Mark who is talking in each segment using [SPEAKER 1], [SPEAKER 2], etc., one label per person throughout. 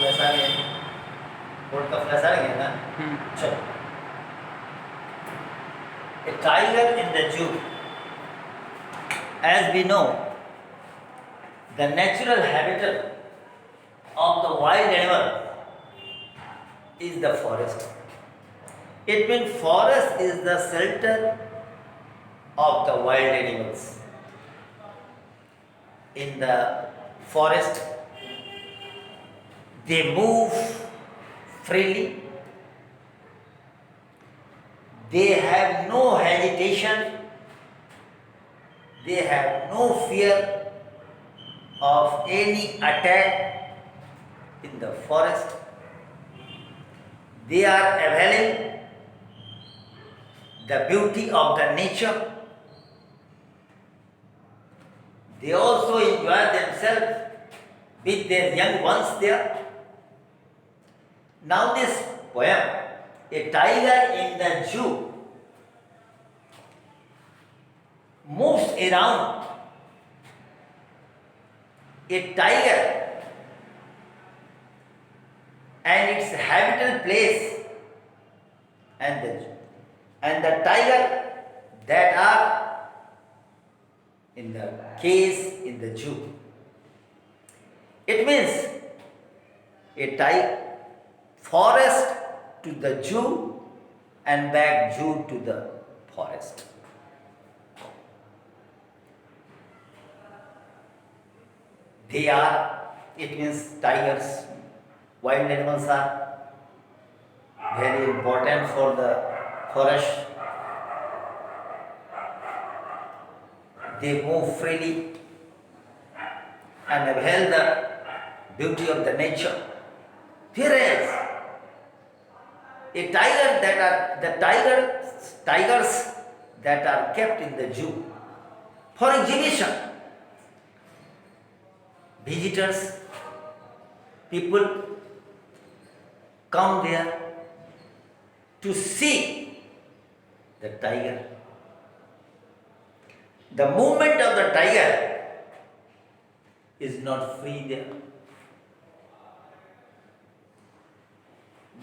[SPEAKER 1] Flash आ गया, board का flash आ गया ना। चलो, a tiger in the zoo. As we know, the natural habitat of the wild animal is the forest. It means forest is the shelter of the wild animals. In the forest, they move freely. They have no hesitation. They have no fear of any attack in the forest. They are availing the beauty of the nature. They also enjoy themselves with their young ones there. Now this poem, a tiger in the zoo, moves around. A tiger and its habitable place, and the tiger that are in the cage in the zoo. It means a tiger, forest to the zoo and back zoo to the forest. They are, it means tigers, wild animals are very important for the forest. They move freely and avail the beauty of the nature. Whereas a tiger that are the tigers that are kept in the zoo for exhibition. Visitors, people come there to see the tiger. The movement of the tiger is not free there.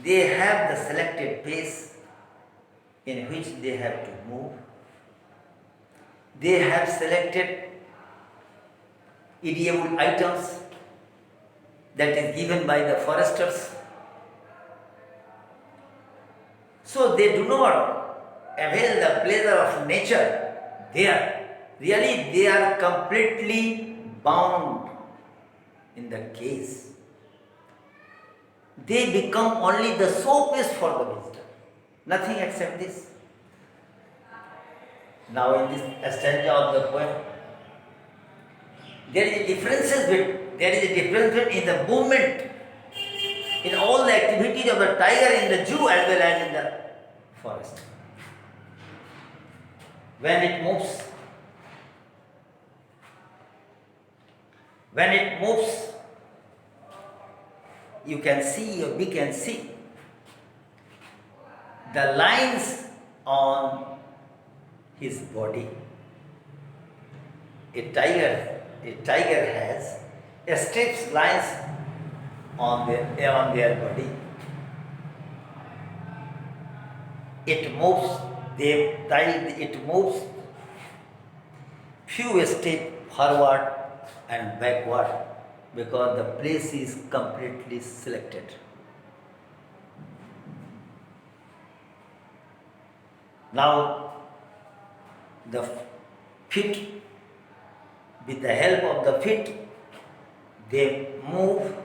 [SPEAKER 1] They have the selected pace in which they have to move. They have selected edible items that is given by the foresters. So they do not avail the pleasure of nature there. Really, they are completely bound in the cage. They become only the showpiece for the visitor. Nothing except this. Now in this stanza of the poem, there is a difference in the movement, in all the activities of the tiger in the zoo as well as in the forest. When it moves, we can see the lines on his body. A tiger has strips lines on their body. It moves few steps forward and backward because the place is completely selected. Now the feet, with the help of the feet, they move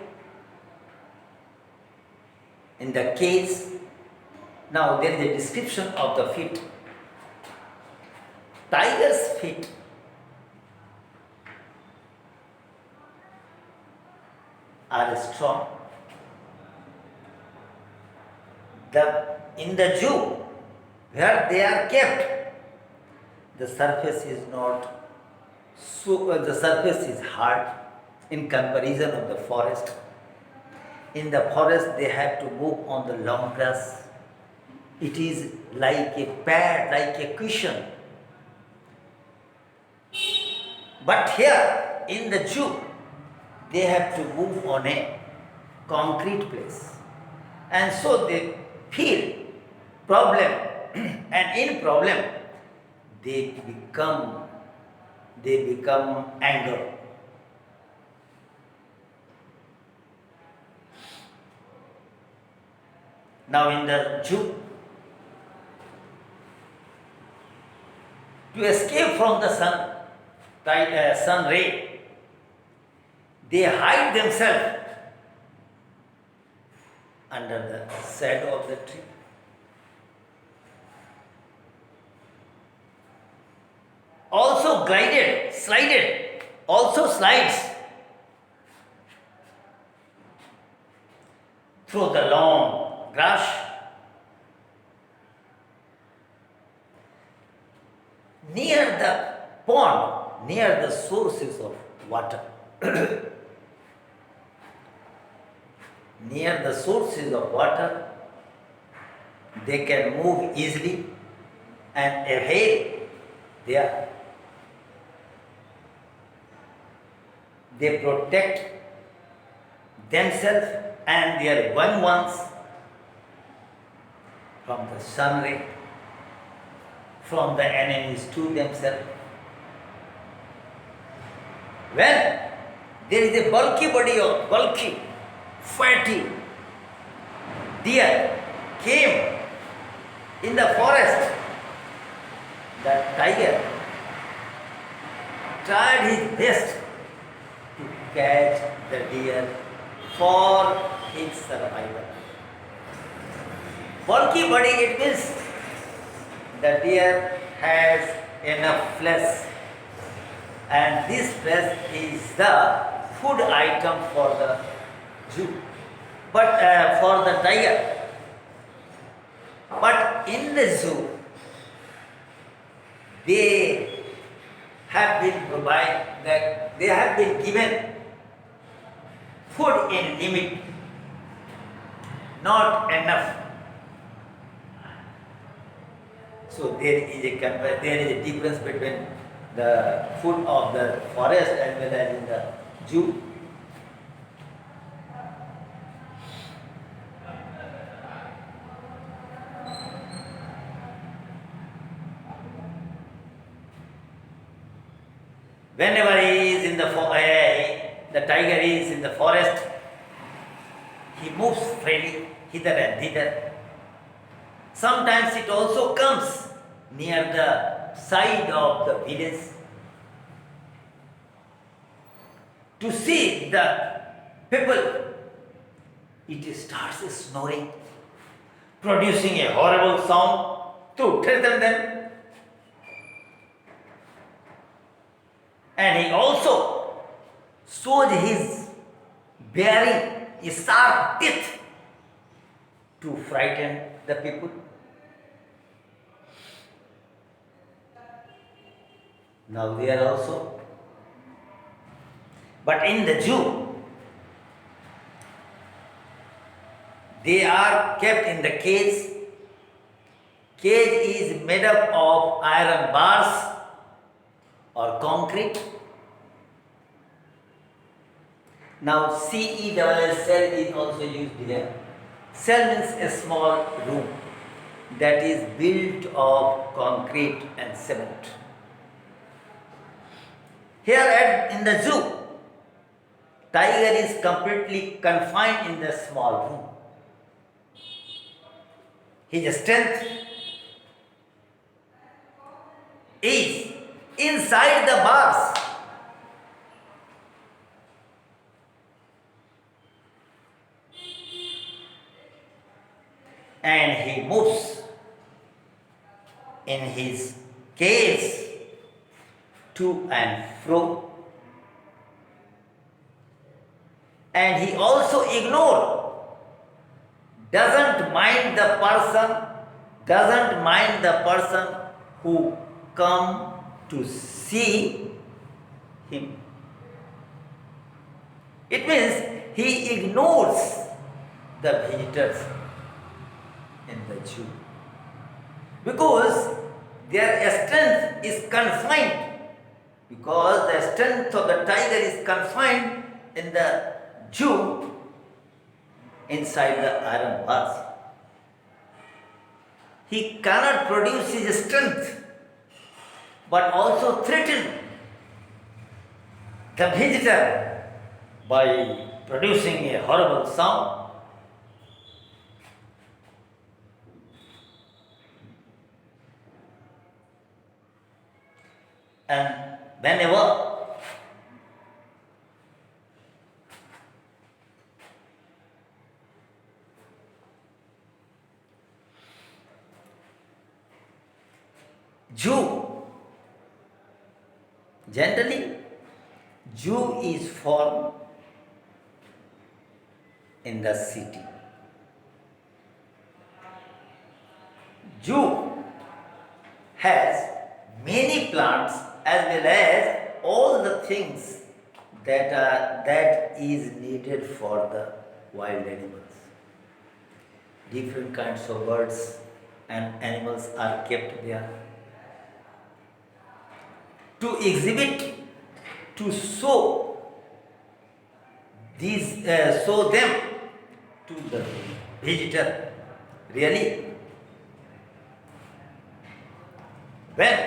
[SPEAKER 1] in the cage. Now there is a description of the feet. Tiger's feet are strong. In the zoo where they are kept, the surface is the surface is hard in comparison of the forest. In the forest they have to move on the long grass. It is like a pad, like a cushion. But here in the zoo, they have to move on a concrete place. And so they feel problem and in problem they become anger. Now in the Jew, to escape from the sun ray, they hide themselves under the shadow of the tree. Also slided, also slides through the long grass. Near the pond, near the sources of water. Near the sources of water, they can move easily and evade there. They protect themselves and their young ones from the sun ray, from the enemies to themselves. When there is a bulky, fatty deer came in the forest, the tiger tried his best to catch the deer for his survival. Bulky body, it means the deer has enough flesh, and this flesh is the food item for the Jew, but for the tiger. But in the zoo, they have been given food in limit, not enough. So there is a difference between the food of the forest as well as in the zoo. Whenever the tiger is in the forest, he moves freely hither and thither. Sometimes it also comes near the side of the village to see the people. It starts snoring, producing a horrible sound to threaten them. And he also shows his bearing sharp teeth to frighten the people. Now they are also. But in the zoo, they are kept in the cage. Cage is made up of iron bars or concrete. Now CELL cell is also used here. Cell means a small room that is built of concrete and cement. Here in the zoo, tiger is completely confined in the small room. His strength is inside the bars. And he moves in his cage to and fro. And he also doesn't mind the person who come to see him. It means he ignores the visitors in the zoo because their strength is confined. Because the strength of the tiger is confined in the zoo, inside the iron bars. He cannot produce his strength, but also threaten the visitor by producing a horrible sound. And whenever Jew, generally, Jew is formed in the city. Jew has many plants as well as all the things that is needed for the wild animals. Different kinds of birds and animals are kept there to exhibit, to show them to the visitor. Really, when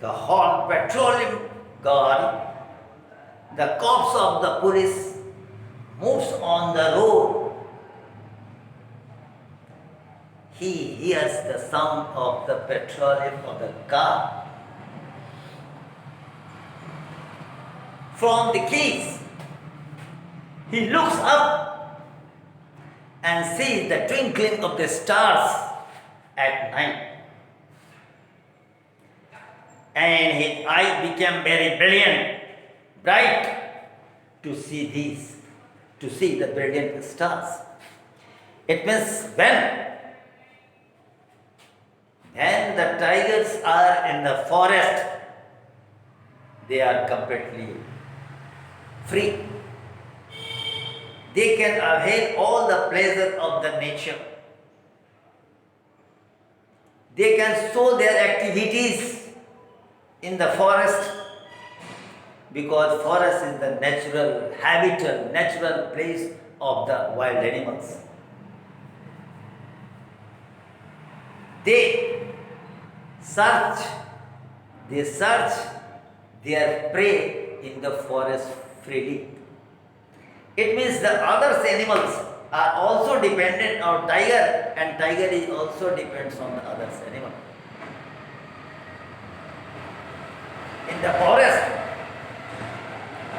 [SPEAKER 1] the whole petroleum guard, the corps of the police moves on the road, he hears the sound of the petroleum of the car. From the keys, he looks up and sees the twinkling of the stars at night. And his eyes became very brilliant, bright to see these, to see the brilliant stars. It means when the tigers are in the forest, they are completely free. They can avail all the pleasure of the nature. They can show their activities in the forest, because forest is the natural habitat, natural place of the wild animals. They search their prey in the forest freely. It means the other animals are also dependent on tiger, and tiger is also depends on the other animal. In the forest,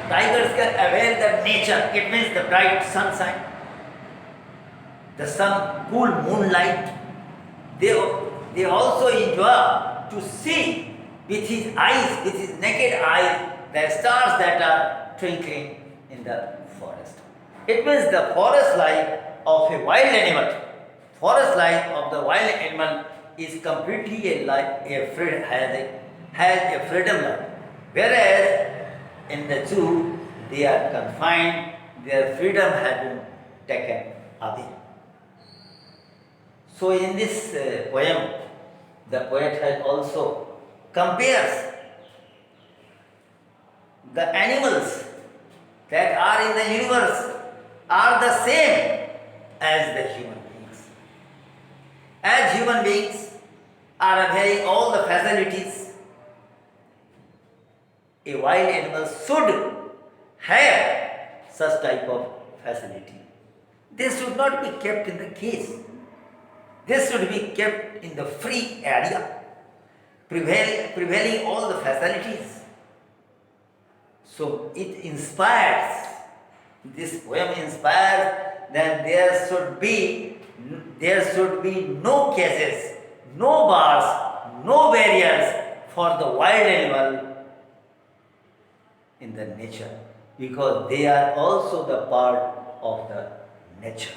[SPEAKER 1] tigers can avail the nature. It means the bright sunshine, the sun, cool moonlight. They also enjoy to see with his eyes, with his naked eyes, the stars that are twinkling in the forest. It means the forest life of a wild animal. Forest life of the wild animal is completely has a freedom life. Whereas in the zoo, they are confined, their freedom has been taken away. So in this poem, the poet has also compares the animals that are in the universe are the same as the human beings. As human beings are having all the facilities, a wild animal should have such type of facility. They should not be kept in the cage. They should be kept in the free area, prevailing all the facilities. So it inspires, this poem inspires that there should be no cages, no bars, no barriers for the wild animal in the nature, because they are also the part of the nature.